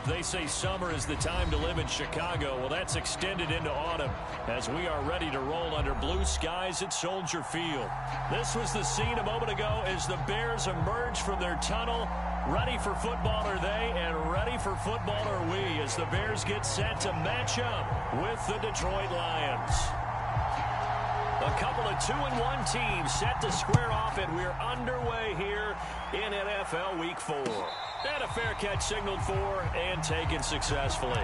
They say summer is the time to live in Chicago. Well, that's extended into autumn as we are ready to roll under blue skies at Soldier Field. This was the scene a moment ago as the Bears emerged from their tunnel. Ready for football are they, and ready for football are we as the Bears get set to match up with the Detroit Lions. A couple of 2-1 teams set to square off, and we're underway here in NFL Week 4. And a fair catch signaled for and taken successfully.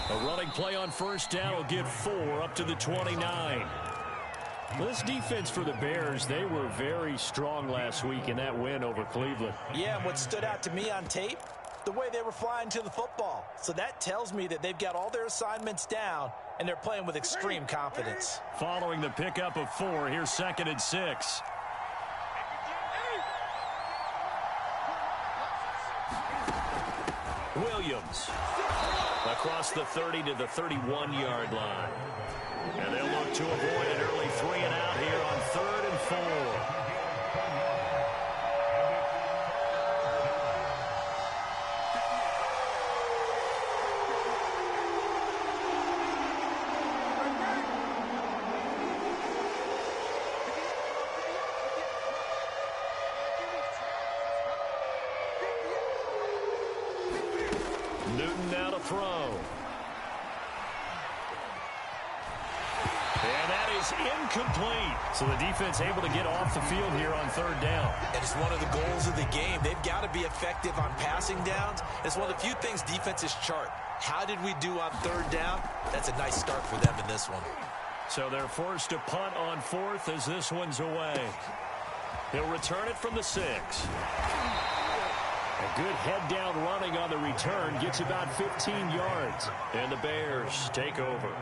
A running play on first down will give 4 up to the 29. This defense for the Bears, they were very strong last week in that win over Cleveland. Yeah, and what stood out to me on tape, the way they were flying to the football. So that tells me that they've got all their assignments down, and they're playing with extreme confidence. Following the pickup of 4, here's 2nd and 6. Williams across the 30 to the 31-yard line. And they'll look to avoid an early 3-and-out here on 3rd and 4. Newton now to throw. And that is incomplete. So the defense able to get off the field here on 3rd down. And it's one of the goals of the game. They've got to be effective on passing downs. It's one of the few things defenses chart. How did we do on 3rd down? That's a nice start for them in this one. So they're forced to punt on 4th as this one's away. He'll return it from the 6. A good head-down running on the return gets about 15 yards. And the Bears take over.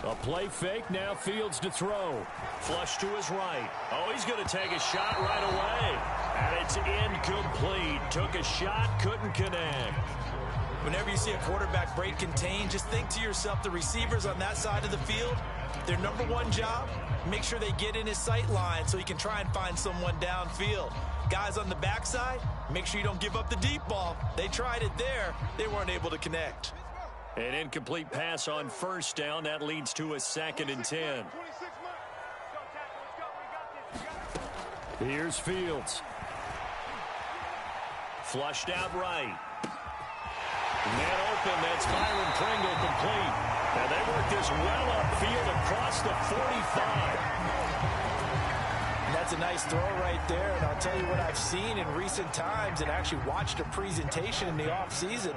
A play fake, now Fields to throw. Flush to his right. Oh, he's going to take a shot right away. And it's incomplete. Took a shot, couldn't connect. Whenever you see a quarterback break contain, just think to yourself, the receivers on that side of the field, their number one job, make sure they get in his sight line so he can try and find someone downfield. Guys on the backside, make sure you don't give up the deep ball. They tried it there. They weren't able to connect. An incomplete pass on first down. That leads to a 2nd and 10. Here's Fields. Flushed out right. Man open. That's Byron Pringle complete. And they work this well upfield across the 45. And that's a nice throw right there. And I'll tell you what I've seen in recent times and actually watched a presentation in the offseason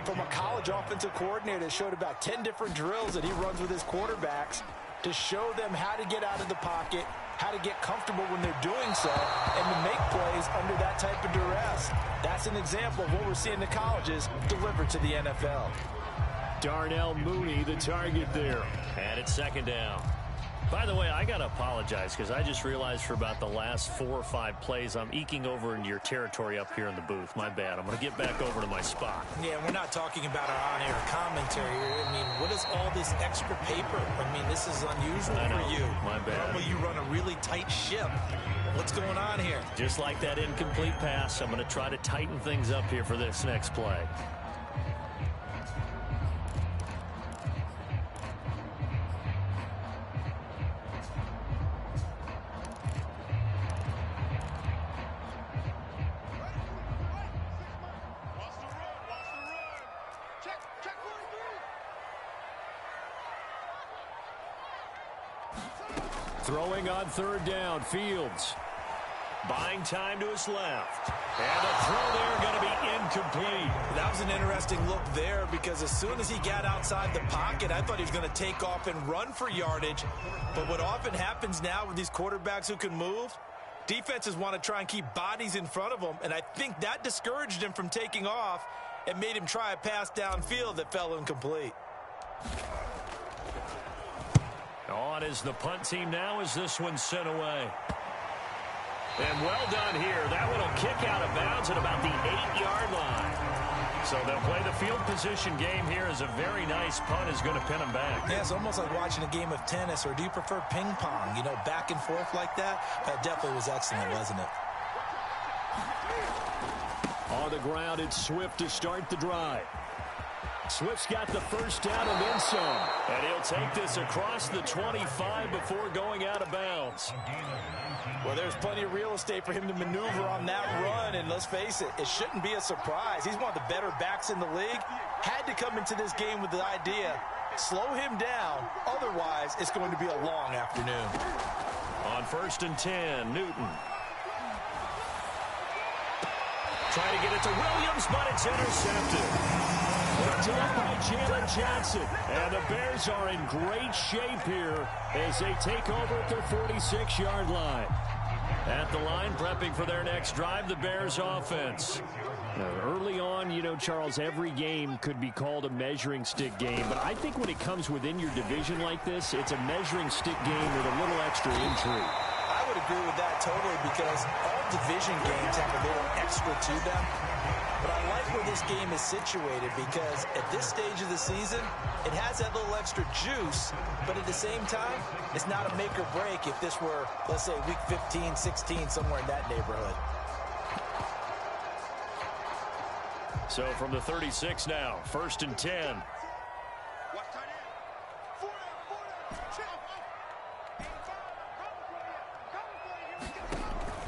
from a college offensive coordinator that showed about 10 different drills that he runs with his quarterbacks to show them how to get out of the pocket, how to get comfortable when they're doing so, and to make plays under that type of duress. That's an example of what we're seeing in the colleges delivered to the NFL. Darnell Mooney, the target there. And it's 2nd down. By the way, I got to apologize because I just realized for about the last 4 or 5 plays, I'm eking over into your territory up here in the booth. My bad. I'm going to get back over to my spot. Yeah, we're not talking about our on-air commentary here. I mean, what is all this extra paper? I mean, this is unusual for you. My bad. Normally you run a really tight ship. What's going on here? Just like that incomplete pass, I'm going to try to tighten things up here for this next play. Throwing on 3rd down, Fields. Buying time to his left. And the throw there going to be incomplete. That was an interesting look there because as soon as he got outside the pocket, I thought he was going to take off and run for yardage. But what often happens now with these quarterbacks who can move, defenses want to try and keep bodies in front of them, and I think that discouraged him from taking off and made him try a pass downfield that fell incomplete. On is the punt team now as this one's sent away. And well done here. That one will kick out of bounds at about the 8-yard line. So they'll play the field position game here as a very nice punt is going to pin them back. Yeah, it's almost like watching a game of tennis, or do you prefer ping pong? You know, back and forth like that? That definitely was excellent, wasn't it? On the ground, it's Swift to start the drive. Swift's got the first down and then some. And he'll take this across the 25 before going out of bounds. Well, there's plenty of real estate for him to maneuver on that run, and let's face it, it shouldn't be a surprise. He's one of the better backs in the league. Had to come into this game with the idea, slow him down, otherwise it's going to be a long afternoon. On 1st and 10, Newton. Trying to get it to Williams, but it's intercepted. Picked up by Jalen Johnson. And the Bears are in great shape here as they take over at their 46-yard line. At the line, prepping for their next drive, the Bears offense. Now, early on, you know, Charles, every game could be called a measuring stick game. But I think when it comes within your division like this, it's a measuring stick game with a little extra intrigue. I would agree with that totally because all division games have a little extra to them. But I like where this game is situated because at this stage of the season, it has that little extra juice, but at the same time, it's not a make or break if this were, let's say, week 15, 16, somewhere in that neighborhood. So from the 36 now, 1st and 10.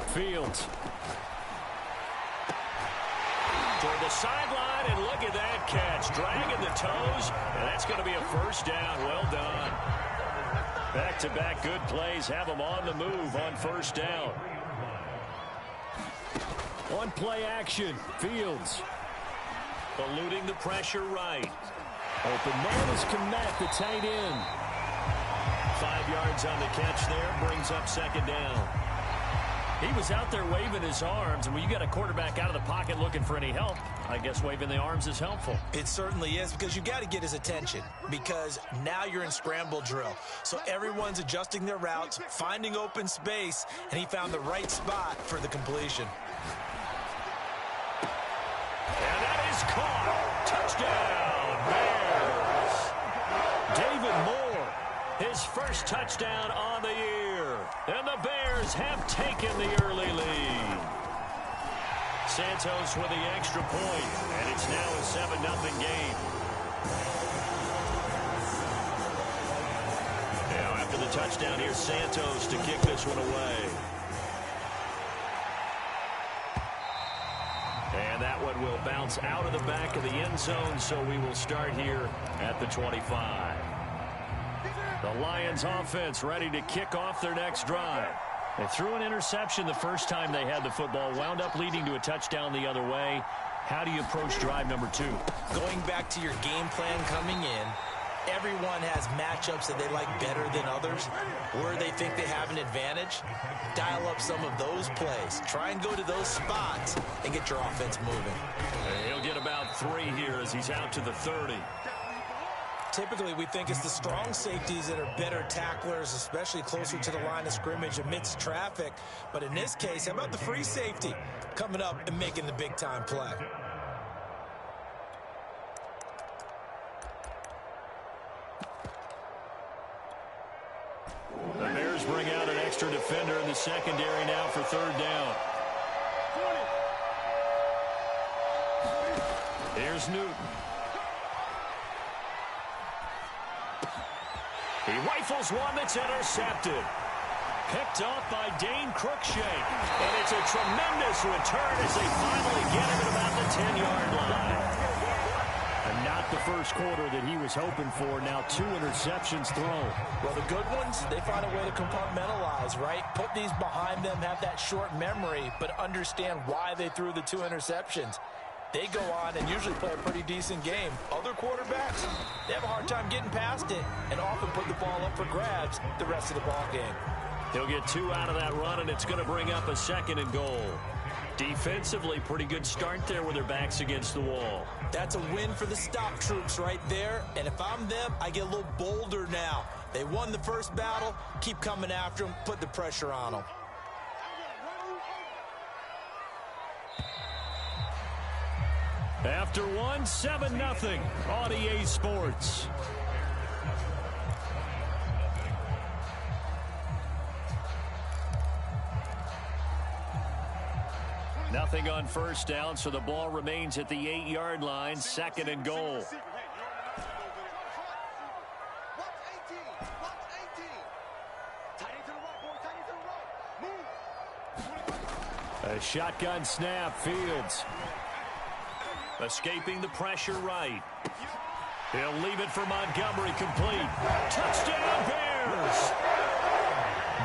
Fields. Toward the sideline, and look at that catch. Dragging the toes, and that's going to be a first down. Well done. Back-to-back good plays have them on the move on 1st down. On play action, Fields. Eluding the pressure right. Open man is Kmet, the tight end. 5 yards on the catch there, brings up 2nd down. He was out there waving his arms, and when you got a quarterback out of the pocket looking for any help, I guess waving the arms is helpful. It certainly is, because you got to get his attention, because now you're in scramble drill. So everyone's adjusting their routes, finding open space, and he found the right spot for the completion. And that is caught. Touchdown, Bears. David Moore, his first touchdown on the year. And the Bears have taken the early lead. Santos with the extra point, and it's now a 7-0 game. Now after the touchdown, here's Santos to kick this one away. And that one will bounce out of the back of the end zone, so we will start here at the 25. The Lions offense ready to kick off their next drive. They threw an interception the first time they had the football, wound up leading to a touchdown the other way. How do you approach drive number 2? Going back to your game plan coming in, everyone has matchups that they like better than others, where they think they have an advantage. Dial up some of those plays. Try and go to those spots and get your offense moving. He'll get about 3 here as he's out to the 30. Typically, we think it's the strong safeties that are better tacklers, especially closer to the line of scrimmage amidst traffic. But in this case, how about the free safety coming up and making the big-time play? The Bears bring out an extra defender in the secondary now for third down. Here's Newton. He rifles one that's intercepted. Picked off by Dane Cruikshank. And it's a tremendous return as they finally get him at about the 10-yard line. And not the first quarter that he was hoping for. Now 2 interceptions thrown. Well, the good ones, they find a way to compartmentalize, right? Put these behind them, have that short memory, but understand why they threw the 2 interceptions. They go on and usually play a pretty decent game. Other quarterbacks, they have a hard time getting past it and often put the ball up for grabs the rest of the ball game. He'll get 2 out of that run, and it's going to bring up a 2nd and goal. Defensively, pretty good start there with their backs against the wall. That's a win for the stop troops right there. And if I'm them, I get a little bolder now. They won the first battle. Keep coming after them. Put the pressure on them. After one, 7-0 on EA Sports. Nothing on first down, so the ball remains at the 8-yard line, 2nd and goal. A shotgun snap, Fields. Escaping the pressure right. He'll leave it for Montgomery, complete. Touchdown, Bears!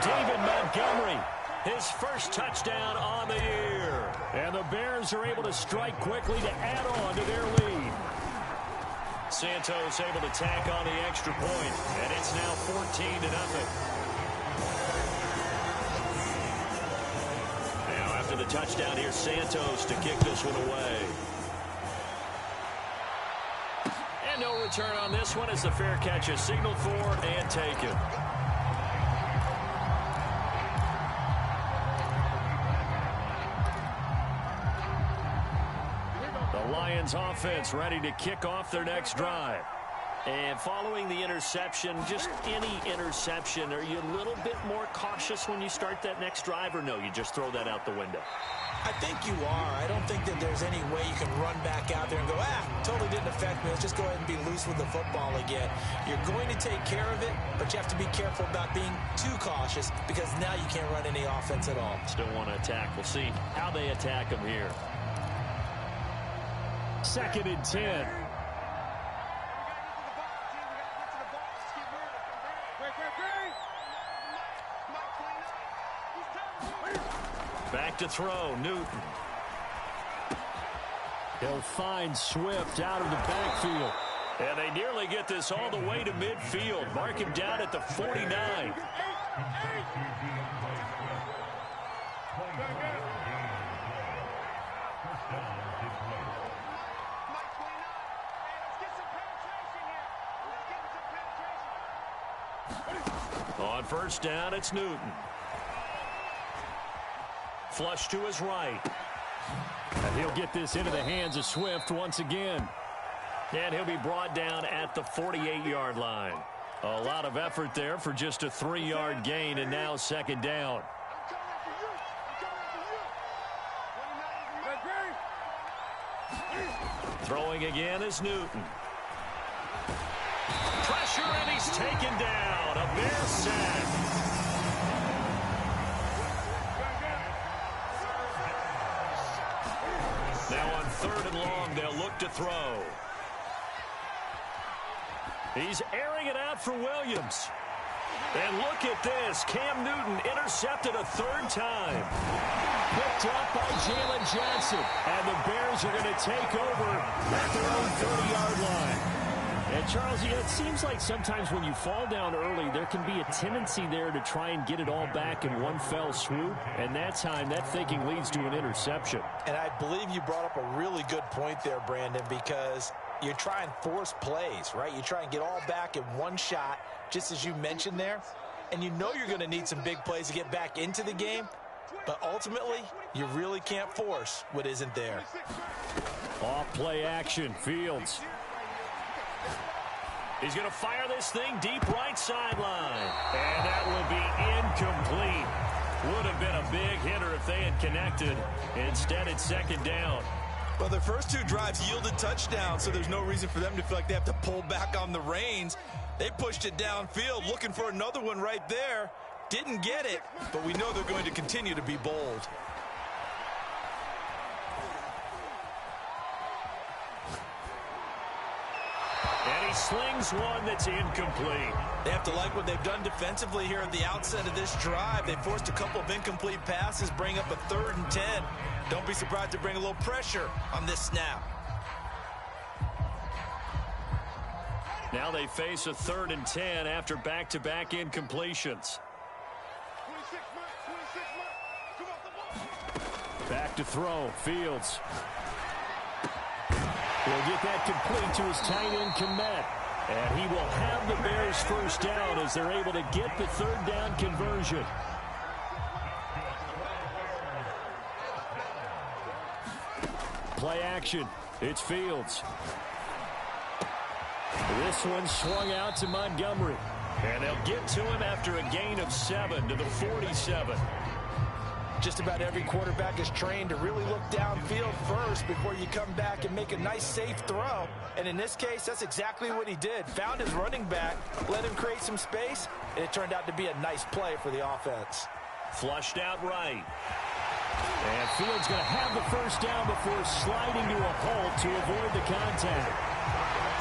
David Montgomery, his first touchdown on the year. And the Bears are able to strike quickly to add on to their lead. Santos able to tack on the extra point, and it's now 14-0. Now after the touchdown, here's Santos to kick this one away. And no return on this one as the fair catch is signaled for and taken. The Lions offense ready to kick off their next drive. And following the interception, just any interception, are you a little bit more cautious when you start that next drive, or no, you just throw that out the window? I think you are. I don't think that there's any way you can run back out there and go, totally didn't affect me. Let's just go ahead and be loose with the football again. You're going to take care of it, but you have to be careful about being too cautious because now you can't run any offense at all. Still want to attack. We'll see how they attack them here. 2nd and 10. Back to throw, Newton. He'll find Swift out of the backfield. And they nearly get this all the way to midfield. Mark him down at the 49. On first down, it's Newton. Flush to his right. And he'll get this into the hands of Swift once again. And he'll be brought down at the 48-yard line. A lot of effort there for just a 3-yard gain, and now 2nd down. Throwing again is Newton. Pressure, and he's taken down. A Bear sack. Now on 3rd and long, they'll look to throw. He's airing it out for Williams. And look at this. Cam Newton intercepted a 3rd time. Picked up by Jalen Johnson. And the Bears are going to take over at their own 30-yard line. And, Charles, it seems like sometimes when you fall down early, there can be a tendency there to try and get it all back in one fell swoop. And that time, that thinking leads to an interception. And I believe you brought up a really good point there, Brandon, because you try and force plays, right? You try and get all back in one shot, just as you mentioned there. And you know you're going to need some big plays to get back into the game. But ultimately, you really can't force what isn't there. Off play action, Fields. He's going to fire this thing deep right sideline. And that will be incomplete. Would have been a big hitter if they had connected. Instead, it's second down. Well, their first two drives yielded touchdowns, so there's no reason for them to feel like they have to pull back on the reins. They pushed it downfield, looking for another one right there. Didn't get it, but we know they're going to continue to be bold. And he slings one that's incomplete. They have to like what they've done defensively here at the outset of this drive. They forced a couple of incomplete passes, bring up a 3rd and 10. Don't be surprised to bring a little pressure on this snap. Now they face a 3rd and 10 after back-to-back incompletions. Back to throw, Fields. He'll get that complete to his tight end, Kmet. And he will have the Bears first down as they're able to get the 3rd down conversion. Play action. It's Fields. This one swung out to Montgomery. And they'll get to him after a gain of 7 to the 47. Just about every quarterback is trained to really look downfield first before you come back and make a nice, safe throw. And in this case, that's exactly what he did. Found his running back, let him create some space, and it turned out to be a nice play for the offense. Flushed out right. And Fields going to have the first down before sliding to a halt to avoid the contact.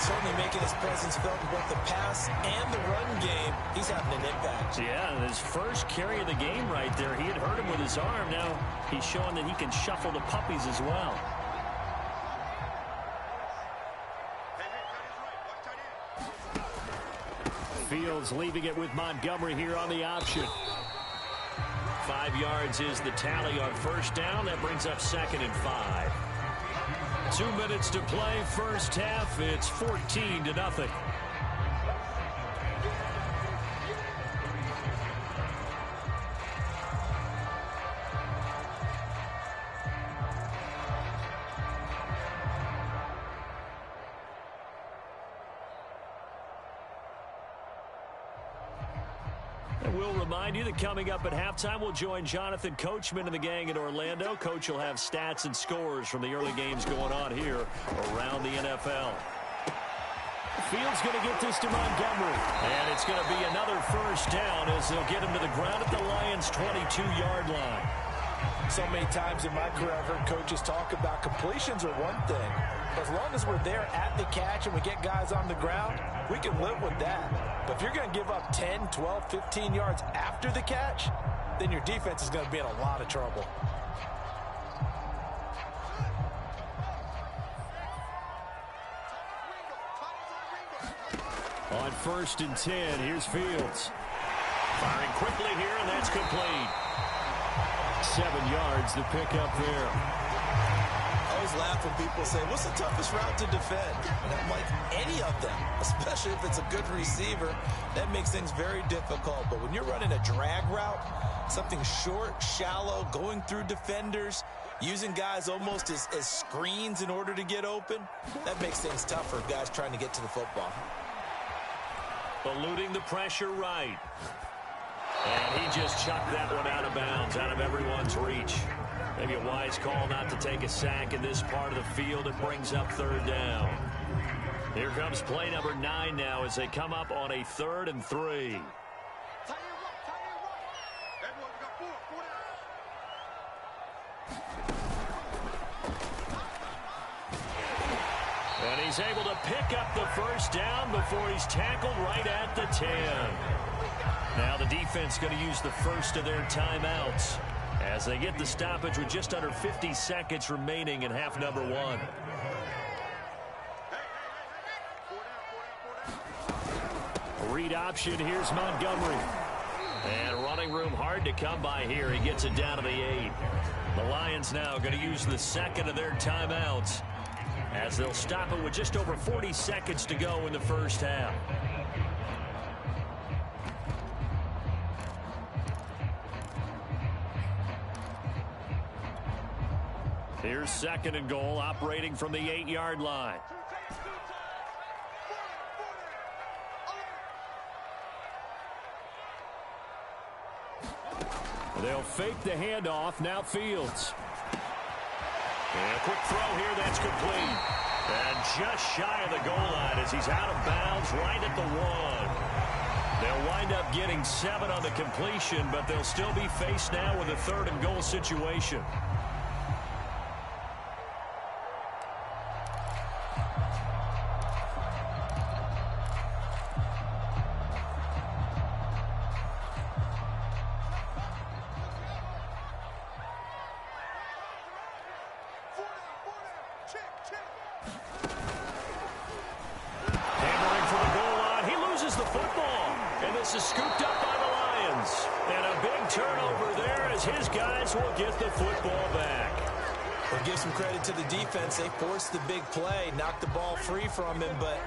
Certainly making his presence felt in both the pass and the run game. He's having an impact. Yeah, his first carry of the game right there. He had hurt him with his arm. Now he's showing that he can shuffle the puppies as well. Fields leaving it with Montgomery here on the option. 5 yards is the tally on first down. That brings up 2nd and 5. 2 minutes to play, first half. It's 14-0. And we'll remind you that coming up at halftime, we'll join Jonathan Coachman and the gang in Orlando. Coach will have stats and scores from the early games going on here around the NFL. Fields going to get this to Montgomery. And it's going to be another first down as they'll get him to the ground at the Lions' 22-yard line. So many times in my career, I've heard coaches talk about completions are one thing. As long as we're there at the catch and we get guys on the ground, we can live with that. But if you're going to give up 10, 12, 15 yards after the catch, then your defense is going to be in a lot of trouble. On 1st and 10, here's Fields. Firing quickly here, and that's complete. 7 yards, the pickup there. I always laugh when people say, what's the toughest route to defend? And I'm like, any of them, especially if it's a good receiver. That makes things very difficult. But when you're running a drag route, something short, shallow, going through defenders, using guys almost as screens in order to get open, that makes things tough for guys trying to get to the football. Eluding the pressure right. And he just chucked that one out of bounds, out of everyone's reach. Maybe a wise call not to take a sack in this part of the field. It brings up 3rd down. Here comes play number 9 now as they come up on a 3rd and 3. And he's able to pick up the first down before he's tackled right at the 10. Now the defense going to use the first of their timeouts as they get the stoppage with just under 50 seconds remaining in half number 1. Read option, here's Montgomery. And running room hard to come by here. He gets it down to the 8. The Lions now going to use the second of their timeouts as they'll stop it with just over 40 seconds to go in the first half. Here's 2nd and goal, operating from the 8-yard line. They'll fake the handoff. Now Fields. And a quick throw here. That's complete. And just shy of the goal line as he's out of bounds right at the 1. They'll wind up getting 7 on the completion, but they'll still be faced now with a 3rd and goal situation. Is scooped up by the Lions. And a big turnover there as his guys will get the football back. We'll give some credit to the defense. They forced the big play, knocked the ball free from him, but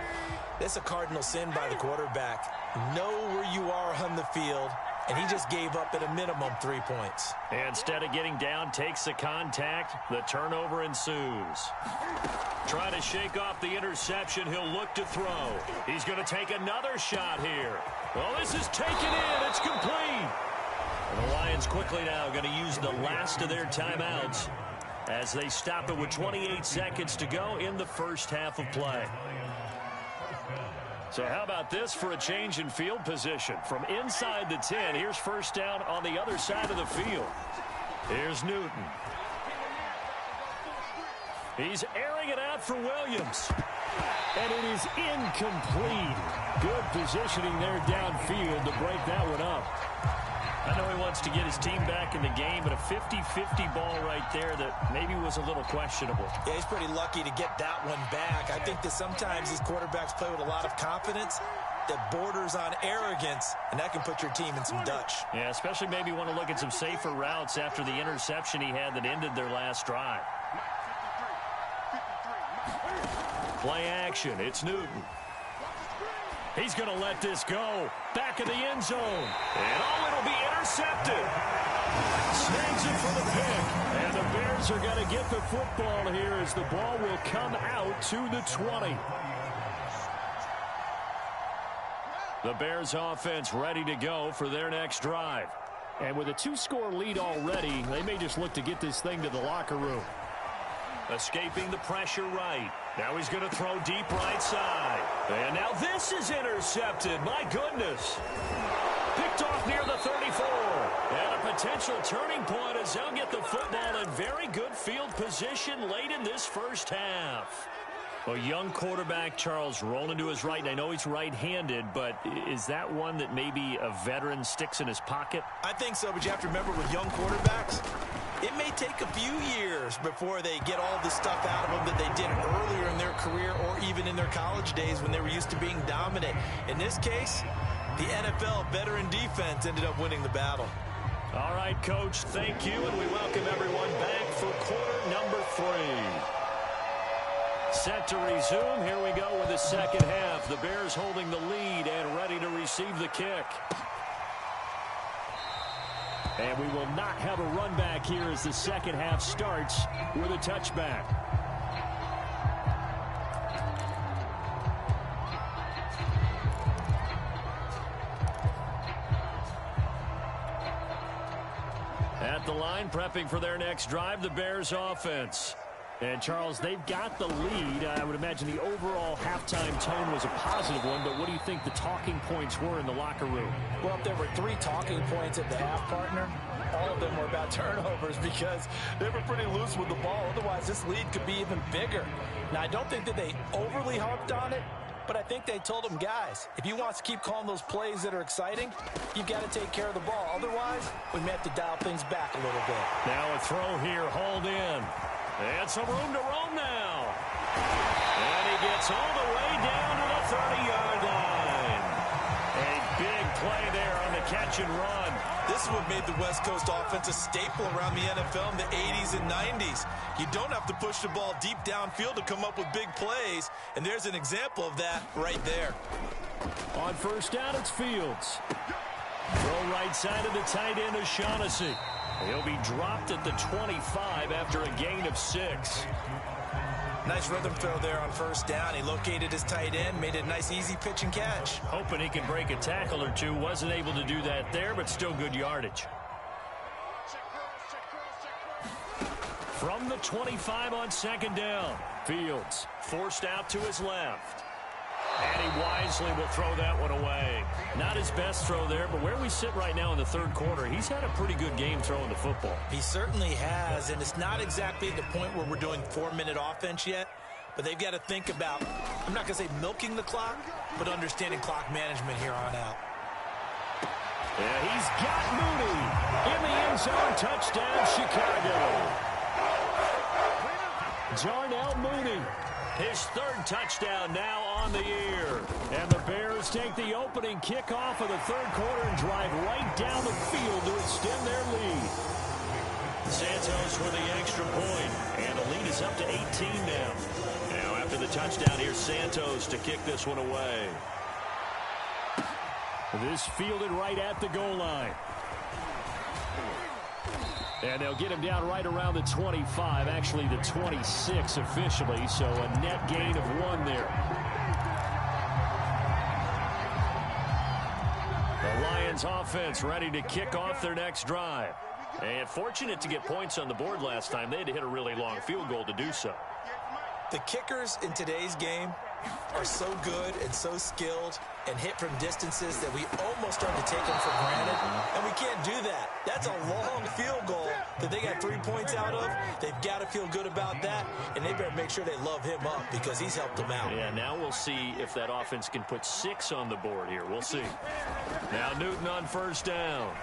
that's a cardinal sin by the quarterback. Know where you are on the field, and he just gave up at a minimum 3 points. And instead of getting down, takes the contact. The turnover ensues. Trying to shake off the interception. He'll look to throw. He's going to take another shot here. Well, this is taken in. It's complete. And the Lions quickly now going to use the last of their timeouts as they stop it with 28 seconds to go in the first half of play. So how about this for a change in field position? From inside the 10, here's first down on the other side of the field. Here's Newton. He's airing it out for Williams. And it is incomplete. Good positioning there downfield to break that one up. I know he wants to get his team back in the game, but a 50-50 ball right there that maybe was a little questionable. Yeah, he's pretty lucky to get that one back. I think that sometimes these quarterbacks play with a lot of confidence that borders on arrogance, and that can put your team in some Dutch. Yeah, especially maybe want to look at some safer routes after the interception he had that ended their last drive. Play action. It's Newton. He's going to let this go. Back of the end zone. And it'll be intercepted. Snags it for the pick. And the Bears are going to get the football here as the ball will come out to the 20. The Bears offense ready to go for their next drive. And with a 2-score lead already, they may just look to get this thing to the locker room. Escaping the pressure right. Now he's going to throw deep right side. And now this is intercepted. My goodness. Picked off near the 34. And a potential turning point as they'll get the football in very good field position late in this first half. A young quarterback, Charles, rolling to his right. And I know he's right-handed, but is that one that maybe a veteran sticks in his pocket? I think so, but you have to remember with young quarterbacks, it may take a few years before they get all the stuff out of them that they did earlier in their career or even in their college days when they were used to being dominant. In this case, the NFL veteran defense ended up winning the battle. All right, Coach, thank you, and we welcome everyone back for quarter number 3. Set to resume. Here we go with the second half. The Bears holding the lead and ready to receive the kick. And we will not have a run back here as the second half starts with a touchback. At the line, prepping for their next drive, the Bears offense. And, Charles, they've got the lead. I would imagine the overall halftime tone was a positive one, but what do you think the talking points were in the locker room? Well, if there were 3 talking points at the half, partner, all of them were about turnovers because they were pretty loose with the ball. Otherwise, this lead could be even bigger. Now, I don't think that they overly harped on it, but I think they told them, guys, if you want to keep calling those plays that are exciting, you've got to take care of the ball. Otherwise, we may have to dial things back a little bit. Now a throw here, hauled in. And some room to roam now. And he gets all the way down to the 30-yard line. A big play there on the catch and run. This is what made the West Coast offense a staple around the NFL in the 80s and 90s. You don't have to push the ball deep downfield to come up with big plays, and there's an example of that right there. On first down, it's Fields. Throw right side of the tight end, O'Shaughnessy. He'll be dropped at the 25 after a gain of 6. Nice rhythm throw there on first down. He located his tight end, made it a nice easy pitch and catch. Hoping he can break a tackle or two. Wasn't able to do that there, but still good yardage. From the 25 on second down, Fields forced out to his left. And he wisely will throw that one away. Not his best throw there, but where we sit right now in the third quarter, he's had a pretty good game throwing the football. He certainly has, and it's not exactly the point where we're doing 4-minute offense yet, but they've got to think about, I'm not going to say milking the clock, but understanding clock management here on out. Yeah, he's got Mooney in the end zone. Touchdown, Chicago. Darnell Mooney. His third touchdown now on the year. And the Bears take the opening kickoff of the third quarter and drive right down the field to extend their lead. Santos for the extra point. And the lead is up to 18 now. Now after the touchdown, here's Santos to kick this one away. This fielded right at the goal line. And they'll get him down right around the 25, actually the 26 officially, so a net gain of 1 there. The Lions offense ready to kick off their next drive. And fortunate to get points on the board last time. They had to hit a really long field goal to do so. The kickers in today's game are so good and so skilled and hit from distances that we almost start to take them for granted, and we can't do that. That's a long field goal that they got 3 points out of. They've got to feel good about that, and they better make sure they love him up because he's helped them out. Yeah, now we'll see if that offense can put 6 on the board here. We'll see. Now Newton on first down.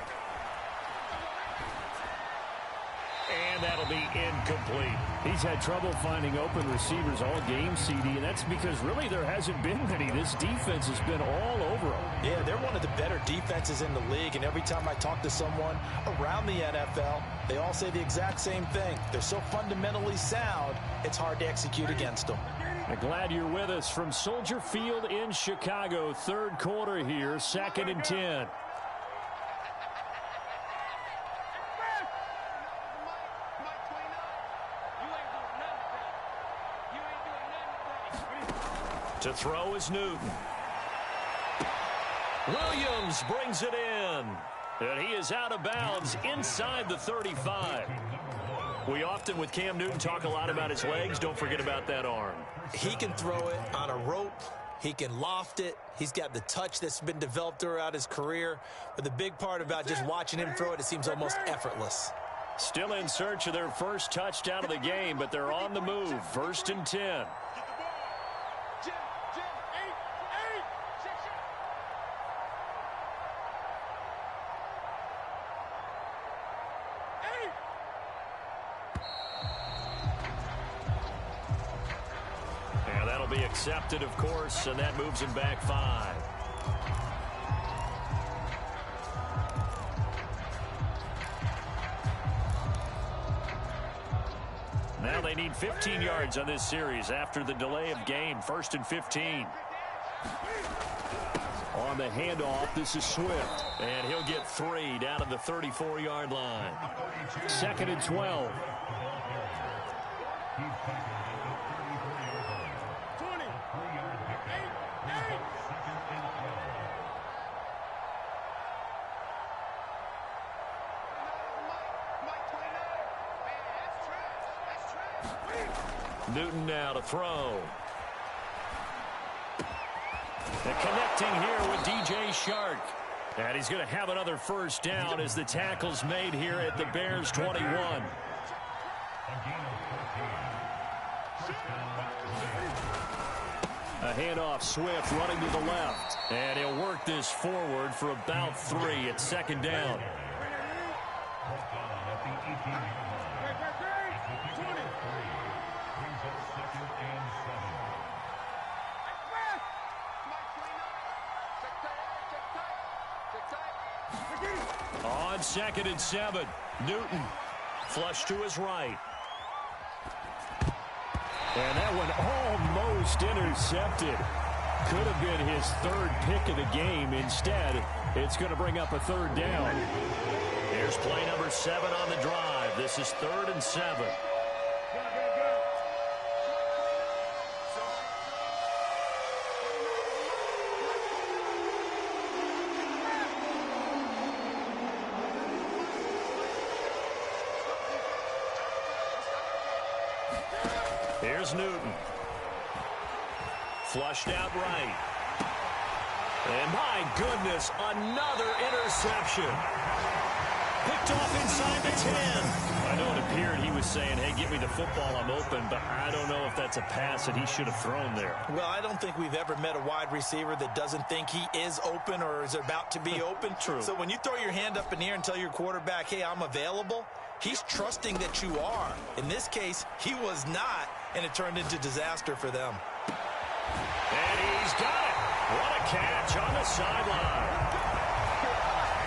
And that'll be incomplete. He's had trouble finding open receivers all game, CD, and that's because really there hasn't been many. This defense has been all over them. Yeah, they're one of the better defenses in the league, and every time I talk to someone around the NFL, they all say the exact same thing. They're so fundamentally sound, it's hard to execute against them. I'm glad you're with us from Soldier Field in Chicago. Third quarter here, 2nd and 10. To throw is Newton. Williams brings it in. And he is out of bounds inside the 35. We often, with Cam Newton, talk a lot about his legs. Don't forget about that arm. He can throw it on a rope. He can loft it. He's got the touch that's been developed throughout his career. But the big part about just watching him throw it, it seems almost effortless. Still in search of their first touchdown of the game, but they're on the move. 1st and 10. Be accepted, of course, and that moves him back 5. Now they need 15 yards on this series after the delay of game. 1st and 15. On the handoff, this is Swift, and he'll get 3 down to the 34-yard line. 2nd and 12. Newton now to throw. And connecting here with DJ Shark. And he's going to have another first down as the tackle's made here at the Bears 21. A handoff, Swift running to the left. And he'll work this forward for about 3 at 2nd down. 2nd and 7. Newton flush to his right. And that one almost intercepted. Could have been his 3rd pick of the game. Instead, it's going to bring up a 3rd down. Here's play number 7 on the drive. This is 3rd and 7. Here's Newton. Flushed out right. And my goodness, another interception. Picked off inside the 10. I know it appeared he was saying, hey, get me the football, I'm open, but I don't know if that's a pass that he should have thrown there. Well, I don't think we've ever met a wide receiver that doesn't think he is open or is about to be open. True. So when you throw your hand up in the air and tell your quarterback, hey, I'm available, he's trusting that you are. In this case, he was not, and it turned into disaster for them. And he's got it. What a catch on the sideline.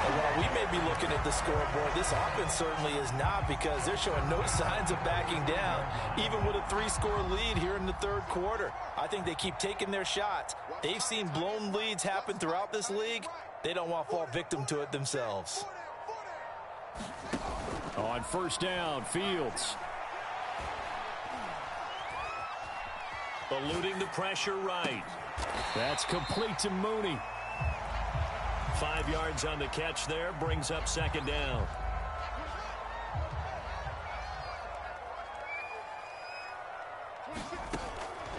While we may be looking at the scoreboard, this offense certainly is not, because they're showing no signs of backing down, even with a 3-score lead here in the 3rd quarter. I think they keep taking their shots. They've seen blown leads happen throughout this league. They don't want to fall victim to it themselves. On 1st down, Fields. Eluding the pressure right. That's complete to Mooney. 5 yards on the catch there, brings up 2nd down.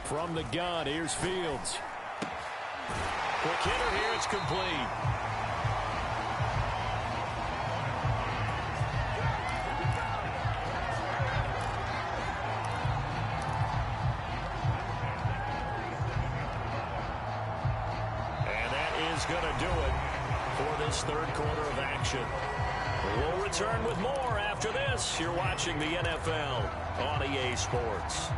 From the gun, here's Fields. Quick hitter here, it's complete. Going to do it for this 3rd quarter of action. We'll return with more after this. You're watching the NFL on EA Sports.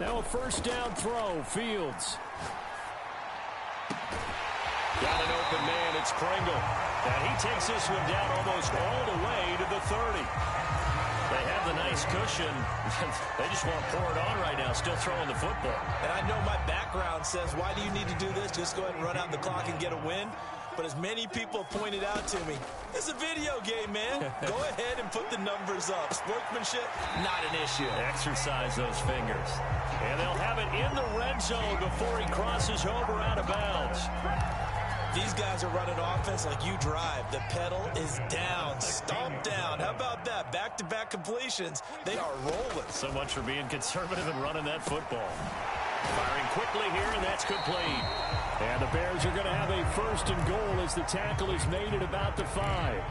Now a 1st down throw, Fields. Got an open man, it's Pringle. And he takes this one down almost all the way to the 30. They have the nice cushion. They just want to pour it on right now, still throwing the football. And I know my background says, why do you need to do this? Just go ahead and run out the clock and get a win. But as many people pointed out to me, it's a video game, man. Go ahead and put the numbers up. Sportsmanship, not an issue. Exercise those fingers. And they'll have it in the red zone before he crosses over out of bounds. These guys are running offense like you drive. The pedal is down, stomp down. How about that? Back-to-back completions. They are rolling. So much for being conservative and running that football. Firing quickly here, and that's complete. And the Bears are going to have a 1st and goal as the tackle is made at about the 5.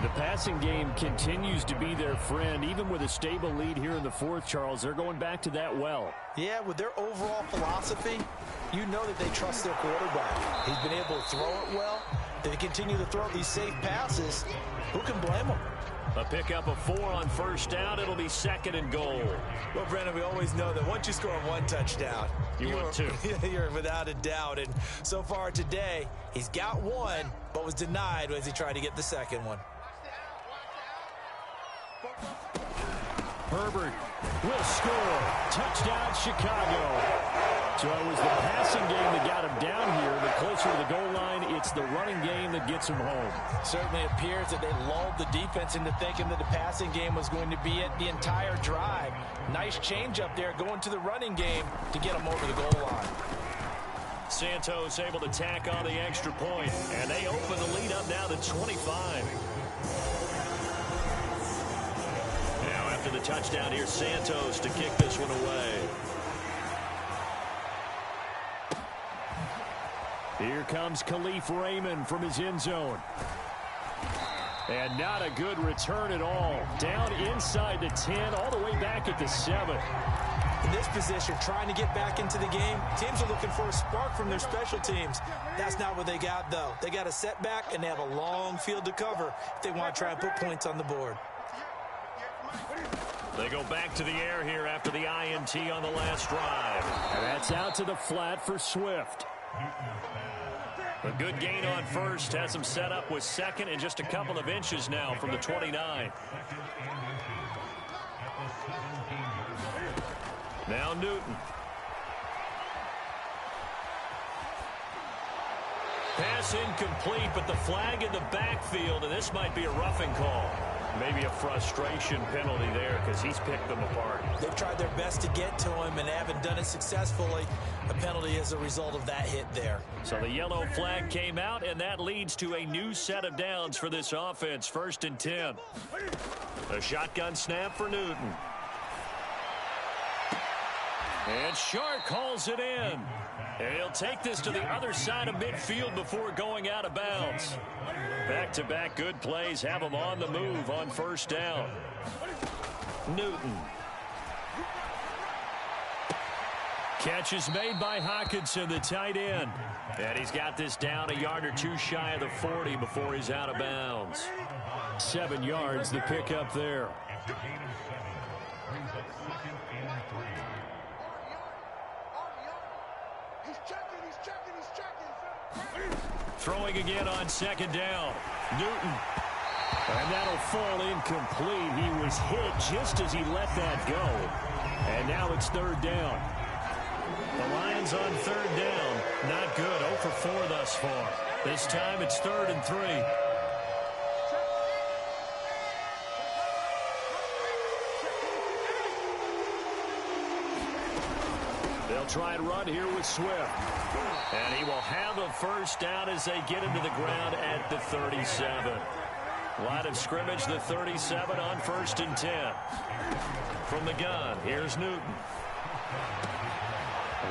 The passing game continues to be their friend. Even with a stable lead here in the 4th, Charles, they're going back to that well. Yeah, with their overall philosophy, you know that they trust their quarterback. He's been able to throw it well. They continue to throw these safe passes. Who can blame them? A pickup of 4 on 1st down. It'll be 2nd and goal. Well, Brandon, we always know that once you score 1 touchdown, you're 2. You're without a doubt. And so far today, he's got 1, but was denied as he tried to get the 2nd one. Herbert will score. Touchdown, Chicago. So it was the passing game that got him down here. But closer to the goal line, it's the running game that gets him home. Certainly appears that they lulled the defense into thinking that the passing game was going to be it the entire drive. Nice change up there going to the running game to get him over the goal line. Santos able to tack on the extra point, and they open the lead up now to 25. Now after the touchdown, here's Santos to kick this one away. Here comes Khalif Raymond from his end zone. And not a good return at all. Down inside the 10, all the way back at the 7. In this position, trying to get back into the game, teams are looking for a spark from their special teams. That's not what they got, though. They got a setback, and they have a long field to cover if they want to try and put points on the board. They go back to the air here after the INT on the last drive. And that's out to the flat for Swift. A good gain on first has him set up with second and just a couple of inches now from the 29. Now Newton. Pass incomplete, but the flag in the backfield, and this might be a roughing call. Maybe a frustration penalty there because he's picked them apart. They've tried their best to get to him and haven't done it successfully. A penalty as a result of that hit there. So the yellow flag came out, and that leads to a new set of downs for this offense. 1st and 10. A shotgun snap for Newton. And Shark calls it in. And he'll take this to the other side of midfield before going out of bounds. Back-to-back good plays have him on the move on 1st down. Newton. Catch is made by Hawkinson, the tight end. And he's got this down a yard or two shy of the 40 before he's out of bounds. 7 yards, the pickup there. Throwing again on 2nd down. Newton. And that'll fall incomplete. He was hit just as he let that go. And now it's 3rd down. The Lions on 3rd down. Not good. 0 for 4 thus far. This time it's 3rd and 3. They'll try and run here with Swift. And he will have a 1st down as they get into the ground at the 37. Line of scrimmage, the 37 on 1st and 10. From the gun, here's Newton.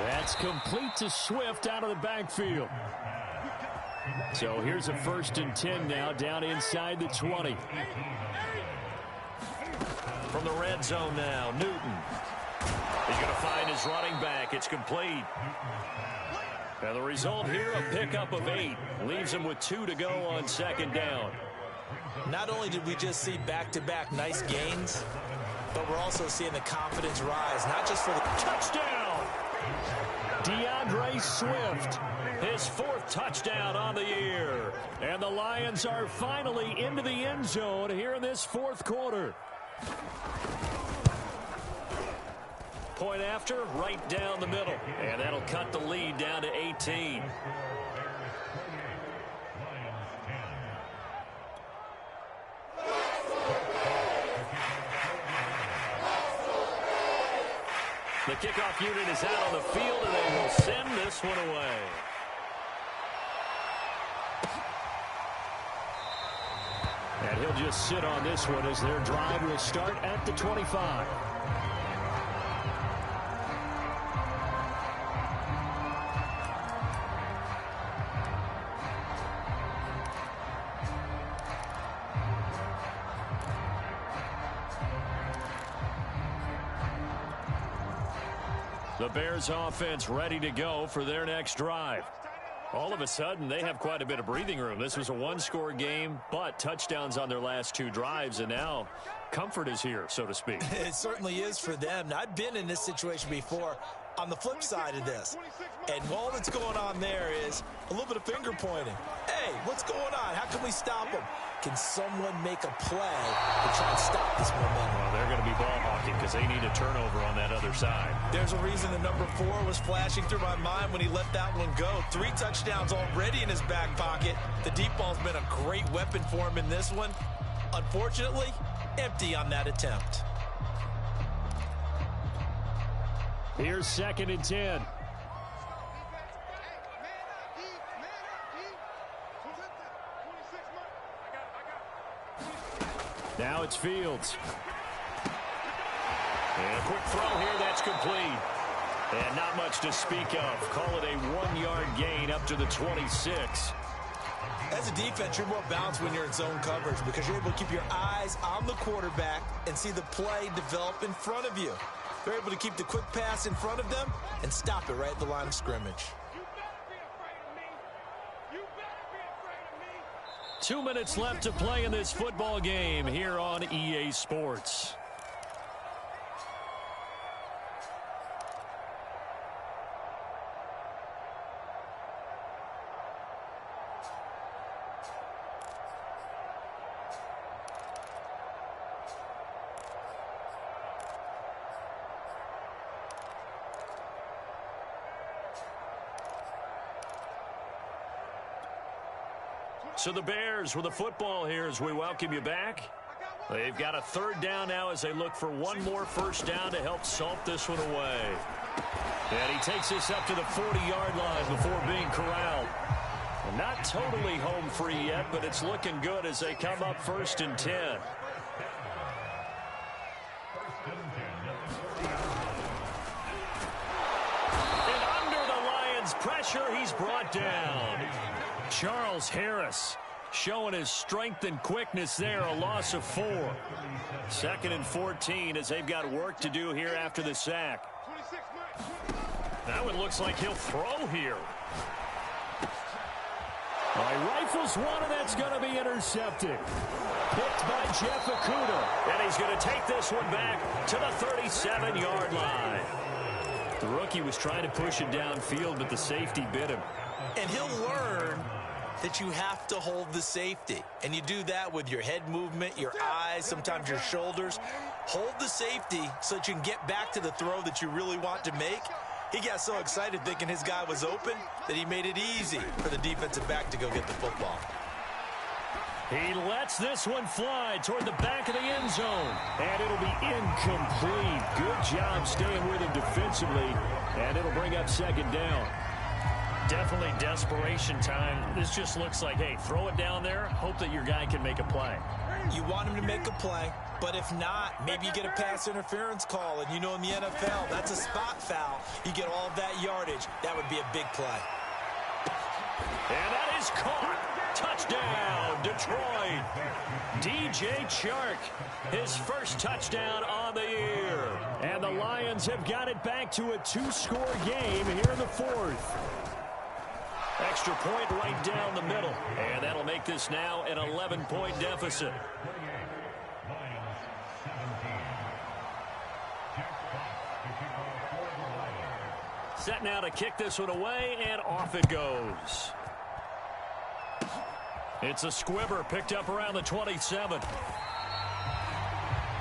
That's complete to Swift out of the backfield. So here's a 1st and 10 now, down inside the 20. From the red zone now, Newton. He's going to find his running back. It's complete. And the result here, a pickup of 8. Leaves him with 2 to go on 2nd down. Not only did we just see back-to-back nice gains, but we're also seeing the confidence rise, not just for the touchdown. DeAndre Swift, his 4th touchdown on the year. And the Lions are finally into the end zone here in this 4th quarter. Point after, right down the middle. And that'll cut the lead down to 18. The kickoff unit is out on the field, and they will send this one away. And he'll just sit on this one as their drive will start at the 25. The Bears offense ready to go for their next drive. All of a sudden, they have quite a bit of breathing room. This was a 1-score game, but touchdowns on their last 2 drives, and now comfort is here, so to speak. It certainly is for them. Now, I've been in this situation before on the flip side of this. And all that's going on there is a little bit of finger pointing. Hey, what's going on? How can we stop them? Can someone make a play to try and stop this momentum? Well, they're going to be ball hawking because they need a turnover on that other side. There's a reason the number 4 was flashing through my mind when he let that one go. 3 touchdowns already in his back pocket. The deep ball's been a great weapon for him in this one. Unfortunately, empty on that attempt. Here's 2nd and 10. Now it's Fields. And a quick throw here, that's complete. And not much to speak of. Call it a 1-yard gain up to the 26. As a defense, you're more balanced when you're in zone coverage because you're able to keep your eyes on the quarterback and see the play develop in front of you. They're able to keep the quick pass in front of them and stop it right at the line of scrimmage. 2 minutes left to play in this football game here on EA Sports. So the Bears with the football here as we welcome you back. They've got a third down now as they look for one more first down to help salt this one away. And he takes this up to the 40-yard line before being corralled. And not totally home free yet, but it's looking good as they come up 1st and 10. And under the Lions' pressure, he's brought down. Charles Harris showing his strength and quickness there, a loss of 4. 2nd and 14 as they've got work to do here after the sack. Now it looks like he'll throw here. He rifles one, and that's going to be intercepted. Picked by Jeff Okudah. And he's going to take this one back to the 37-yard line. The rookie was trying to push it downfield, but the safety bit him. And he'll learn that you have to hold the safety. And you do that with your head movement, your eyes, sometimes your shoulders. Hold the safety so that you can get back to the throw that you really want to make. He got so excited thinking his guy was open that he made it easy for the defensive back to go get the football. He lets this one fly toward the back of the end zone. And it'll be incomplete. Good job staying with him defensively. And it'll bring up 2nd down. Definitely desperation time. This just looks like, hey, throw it down there. Hope that your guy can make a play. You want him to make a play, but if not, maybe you get a pass interference call. And you know in the NFL, that's a spot foul. You get all that yardage. That would be a big play. And that is caught. Touchdown, Detroit. DJ Chark, his first touchdown on the year. And the Lions have got it back to a 2-score game here in the 4th. Extra point right down the middle. And that'll make this now an 11-point deficit. Set now to kick this one away, and off it goes. It's a squibber picked up around the 27.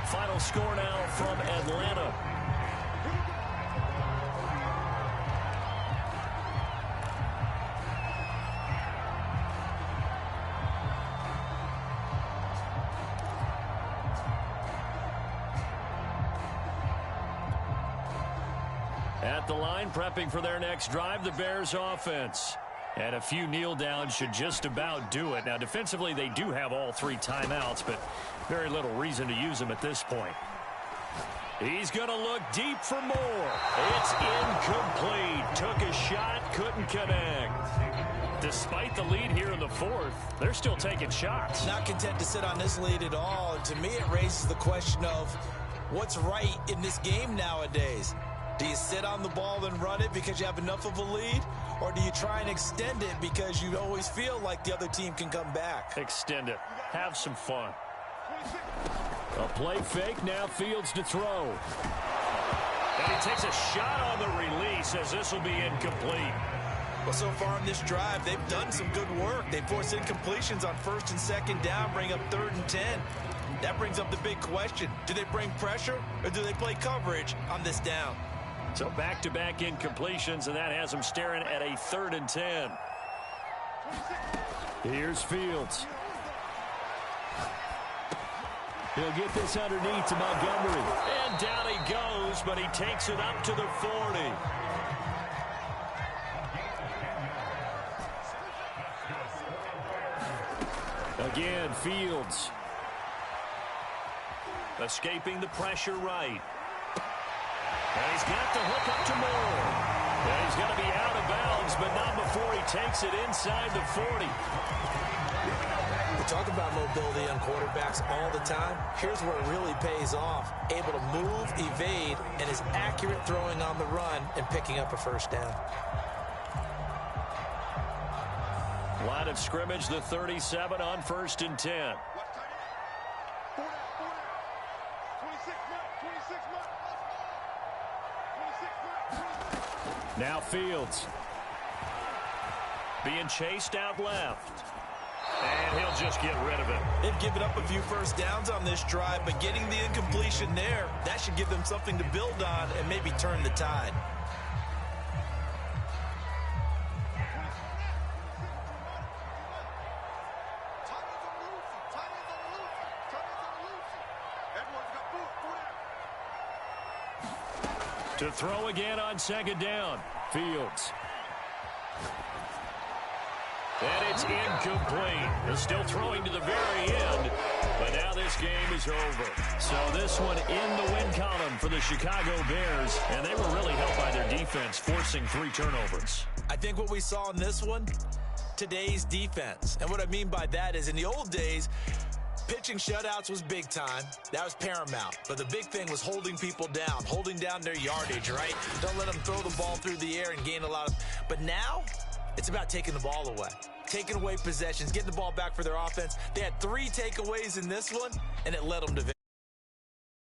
Final score now from Atlanta. At the line, prepping for their next drive, the Bears offense. And a few kneel downs should just about do it. Now, defensively, they do have all 3 timeouts, but very little reason to use them at this point. He's going to look deep for more. It's incomplete. Took a shot, couldn't connect. Despite the lead here in the 4th, they're still taking shots. Not content to sit on this lead at all. And to me, it raises the question of what's right in this game nowadays. Do you sit on the ball and run it because you have enough of a lead? Or do you try and extend it because you always feel like the other team can come back? Extend it. Have some fun. A play fake, now Fields to throw. And he takes a shot on the release as this will be incomplete. Well, so far in this drive, they've done some good work. They force incompletions on 1st and 2nd down, bring up 3rd and 10. That brings up the big question. Do they bring pressure or do they play coverage on this down? So back-to-back incompletions, and that has them staring at a 3rd and 10. Here's Fields. He'll get this underneath to Montgomery. And down he goes, but he takes it up to the 40. Again, Fields. Escaping the pressure right. And he's got the hook up to Moore. And he's going to be out of bounds, but not before he takes it inside the 40. We talk about mobility on quarterbacks all the time. Here's where it really pays off. Able to move, evade, and is accurate throwing on the run and picking up a first down. Line of scrimmage, the 37 on 1st and 10. Now Fields. Being chased out left. And he'll just get rid of it. They've given up a few first downs on this drive, but getting the incompletion there, that should give them something to build on and maybe turn the tide. To throw again on second down. Fields. And it's incomplete. They're still throwing to the very end, but now this game is over. So this one in the win column for the Chicago Bears, and they were really helped by their defense, forcing 3 turnovers. I think what we saw in this one, today's defense. And what I mean by that is in the old days, pitching shutouts was big time. That was paramount. But the big thing was holding people down, holding down their yardage, right? Don't let them throw the ball through the air and gain a lot of... But now, it's about taking the ball away. Taking away possessions, getting the ball back for their offense. They had 3 takeaways in this one, and it led them to victory.